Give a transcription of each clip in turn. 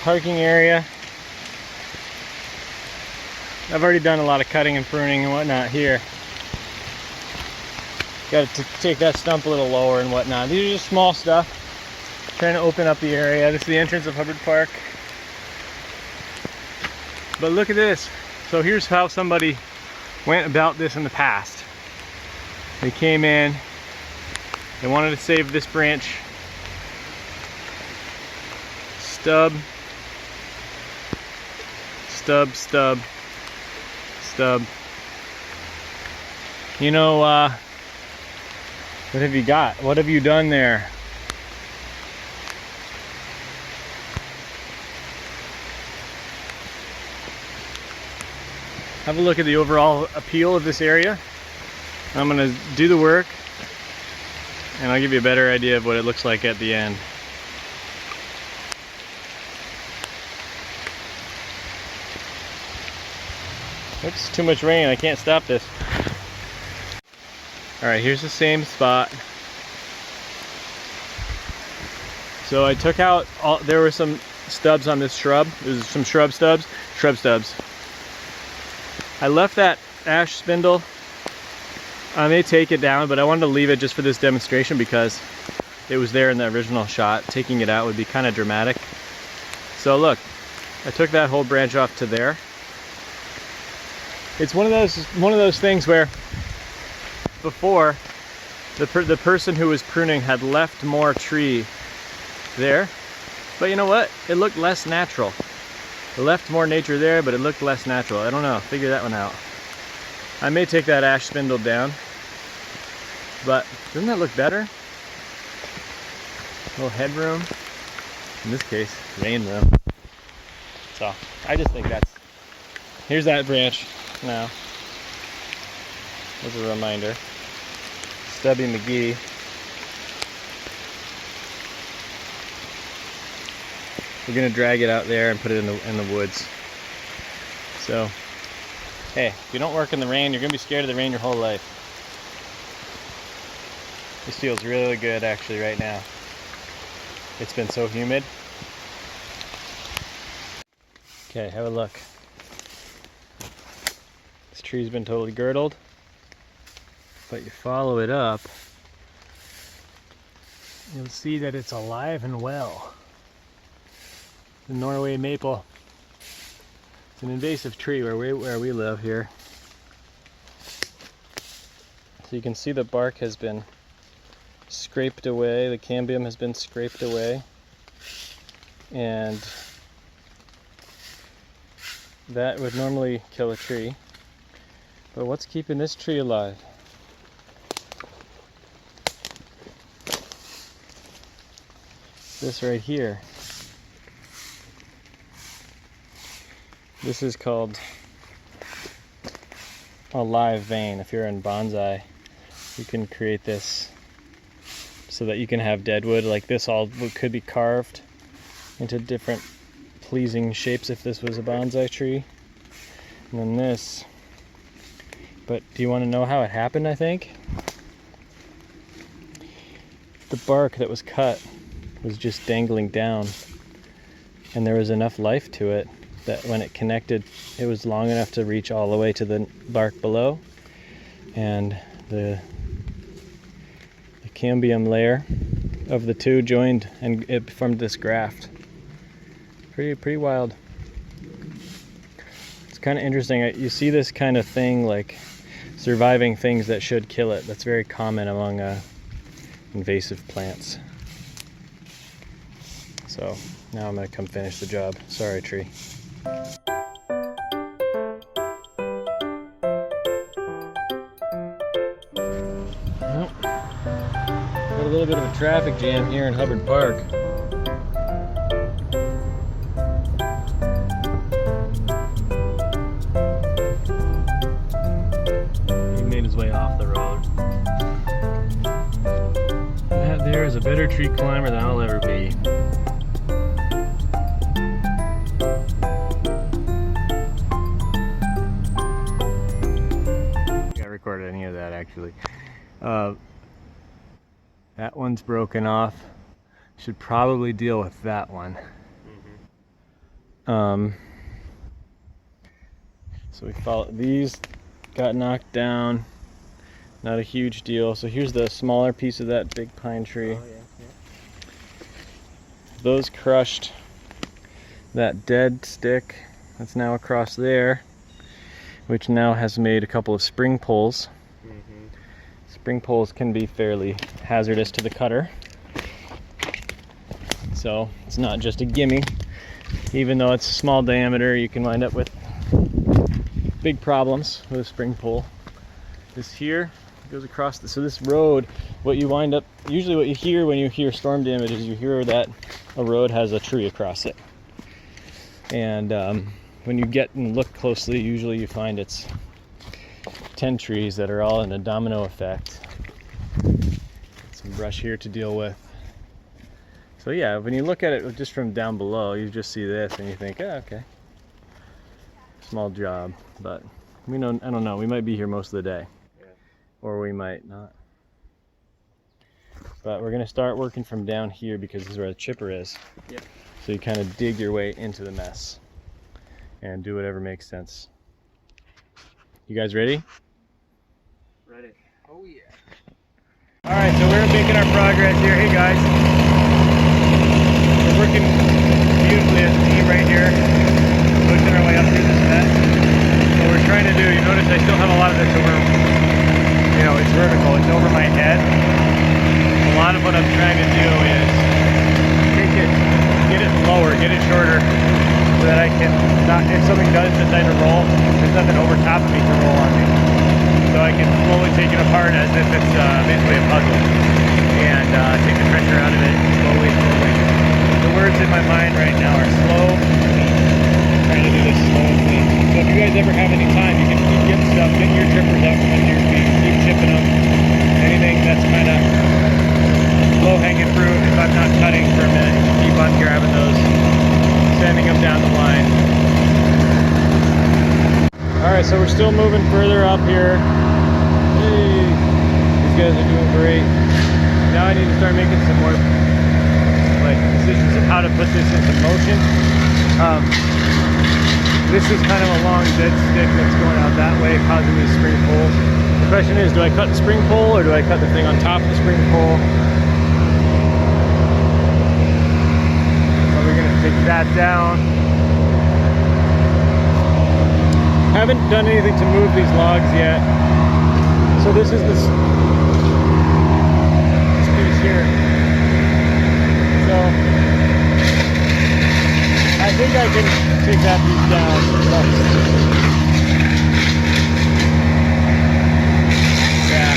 parking area. I've already done a lot of cutting and pruning and whatnot here. Got to take that stump a little lower and whatnot. These are just small stuff. Trying to open up the area. This is the entrance of Hubbard Park. But look at this. So here's how somebody went about this in the past. They came in, they wanted to save this branch. Stub, stub, stub, stub. You know, what have you got? What have you done there? Have a look at the overall appeal of this area. I'm gonna do the work and I'll give you a better idea of what it looks like at the end. Oops, too much rain, I can't stop this. Alright, here's the same spot. So I took out, there were some stubs on this shrub. There's some shrub stubs. I left that ash spindle. I may take it down, but I wanted to leave it just for this demonstration because it was there in the original shot. Taking it out would be kind of dramatic. So look, I took that whole branch off to there. It's one of those things where before the person who was pruning had left more tree there, but you know what? It looked less natural. It left more nature there, but it looked less natural. I don't know, figure that one out. I may take that ash spindle down, but doesn't that look better? A little headroom. In this case, rain room. So I just think that's, here's that branch now. As a reminder. Stubby McGee. We're gonna drag it out there and put it in the woods. So, hey, if you don't work in the rain, you're gonna be scared of the rain your whole life. This feels really good actually right now. It's been so humid. Okay, have a look. This tree's been totally girdled, but you follow it up, you'll see that it's alive and well. The Norway maple. It's an invasive tree where we live here. So you can see the bark has been scraped away, the cambium has been scraped away, and that would normally kill a tree. But what's keeping this tree alive? This right here. This is called a live vein. If you're in bonsai, you can create this so that you can have dead wood. Like this all could be carved into different pleasing shapes if this was a bonsai tree. And then this. But do you want to know how it happened, I think? The bark that was cut was just dangling down, and there was enough life to it that when it connected, it was long enough to reach all the way to the bark below, and the cambium layer of the two joined and it formed this graft. Pretty wild. It's kind of interesting. You see this kind of thing, like surviving things that should kill it. That's very common among invasive plants. So now I'm gonna come finish the job. Sorry, tree. Well, got a little bit of a traffic jam here in Hubbard Park. He made his way off the road. That there is a better tree climber than I'll ever be. Recorded any of that actually. That one's broken off. Should probably deal with that one. So we followed, these got knocked down, not a huge deal. So here's the smaller piece of that big pine tree. Oh, yeah, yeah. Those crushed that dead stick that's now across there, which now has made a couple of spring poles. Mm-hmm. Spring poles can be fairly hazardous to the cutter, so it's not just a gimme. Even though it's a small diameter, you can wind up with big problems with a spring pole. This here goes across so this road, what you wind up, usually what you hear when you hear storm damage is you hear that a road has a tree across it. And when you get and look closely, usually you find it's 10 trees that are all in a domino effect. Some brush here to deal with. So yeah, when you look at it just from down below, you just see this and you think, oh, okay, small job. But we don't, I don't know, we might be here most of the day. Yeah. Or we might not. But we're gonna start working from down here because this is where the chipper is. Yeah. So you kind of dig your way into the mess and do whatever makes sense. You guys ready? Ready. Oh yeah. Alright, so we're making our progress here. Hey guys. We're working beautifully as a team right here. Pushing our way up through this mess. What we're trying to do, you notice I still have a lot of this over, you know, it's vertical, it's over my head. A lot of what I'm trying to do is take it, get it lower, get it shorter, so that I can not, if something does decide to roll, there's nothing over top of me to roll on me. So I can slowly take it apart as if it's basically a puzzle, and take the pressure out of it slowly, slowly. The words in my mind right now are slow, trying to do this slow and clean. So if you guys ever have any time, you can keep getting stuff, get your trippers out from under your feet, keep chipping them. Anything that's kind of low-hanging fruit, if I'm not cutting for a minute, keep on grabbing those, sending them down the line. Alright, so we're still moving further up here. Hey, these guys are doing great. Now I need to start making some more decisions of how to put this into motion. This is kind of a long dead stick that's going out that way, causing these spring poles. The question is, do I cut the spring pole or do I cut the thing on top of the spring pole? So we're going to take that down. Haven't done anything to move these logs yet. So this is this piece here. So I think I can take that piece down. Yeah.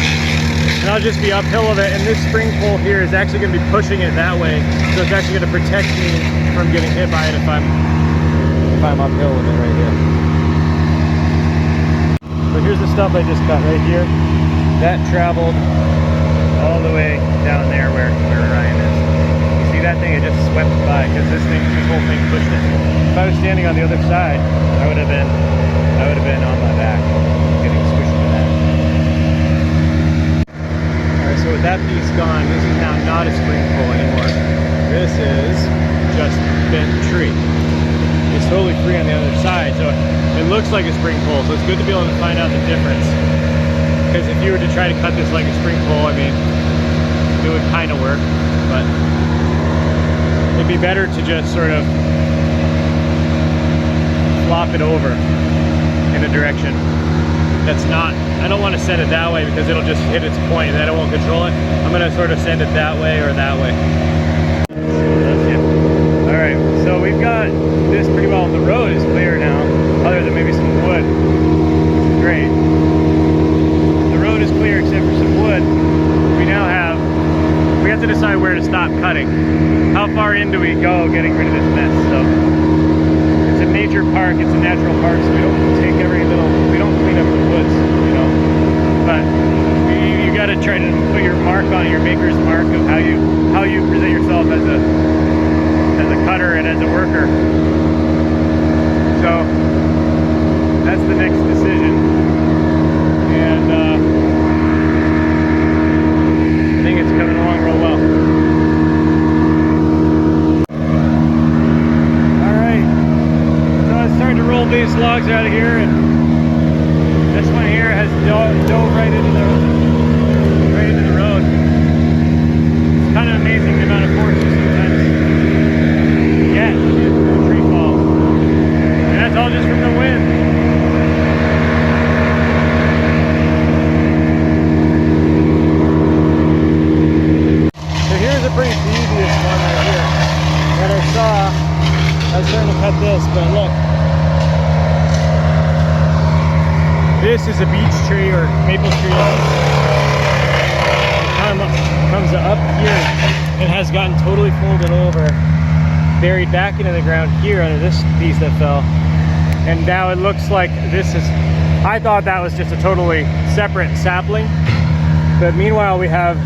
And I'll just be uphill of it, and this spring pole here is actually going to be pushing it that way. So it's actually going to protect me from getting hit by it if I'm uphill with it right here. So here's the stuff I just cut right here. That traveled all the way down there where Ryan is. You see that thing? It just swept by because this whole thing pushed it. If I was standing on the other side, I would have been on my back, getting squished to that. Alright, so with that piece gone, this is now not a spring pole anymore. This is just bent tree. It's totally free on the other side, so it looks like a spring pole, so it's good to be able to find out the difference. Because if you were to try to cut this like a spring pole, I mean, it would kind of work, but it'd be better to just sort of flop it over in a direction that's not, I don't want to set it that way because it'll just hit its point and then it won't control it. I'm going to sort of send it that way or that way. Alright, so we've got this pretty well. The road is clear now, other than maybe some wood. Great. The road is clear except for some wood. We have to decide where to stop cutting. How far in do we go getting rid of this mess? So it's a nature park, it's a natural park, so we don't take we don't clean up the woods, you know. But you got to try to put your mark on, your maker's mark of how you present yourself as a cutter and as a worker. So that's the next decision, and I think it's coming along real well. All right, logs are out of here, and this one here has dove right into the road. It's kind of amazing the amount of force you sometimes get from a tree fall. And that's all just from the wind. So here's a pretty devious one right here that I saw. I was trying to cut this, but look. This is a beech tree or maple tree. It comes up here and has gotten totally folded over, buried back into the ground here under this piece that fell. And now it looks like this is, I thought that was just a totally separate sapling. But meanwhile we have,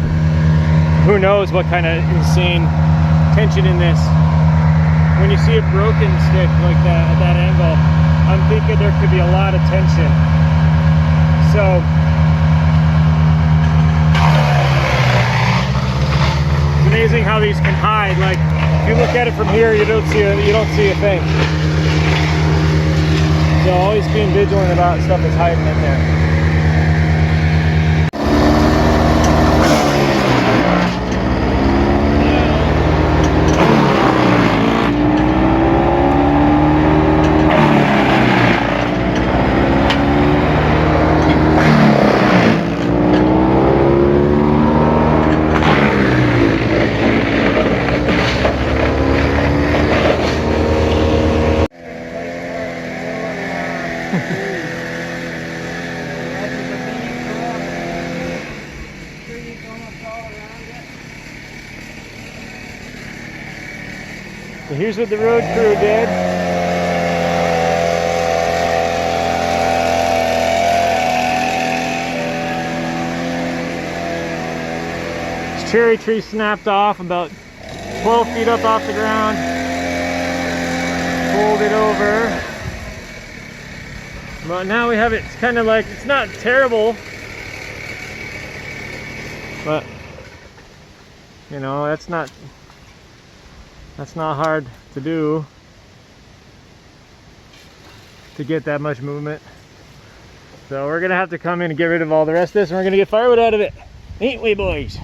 who knows what kind of insane tension in this. When you see a broken stick like that at that angle, I'm thinking there could be a lot of tension. So it's amazing how these can hide. Like if you look at it from here, you don't see a thing. So always being vigilant about stuff that's hiding in there. So here's what the road crew did. This cherry tree snapped off about 12 feet up off the ground. Fold it over. But now we have it, it's kind of like, it's not terrible. But, you know, that's not hard to do, to get that much movement. So we're gonna have to come in and get rid of all the rest of this, and we're gonna get firewood out of it. Ain't we, boys?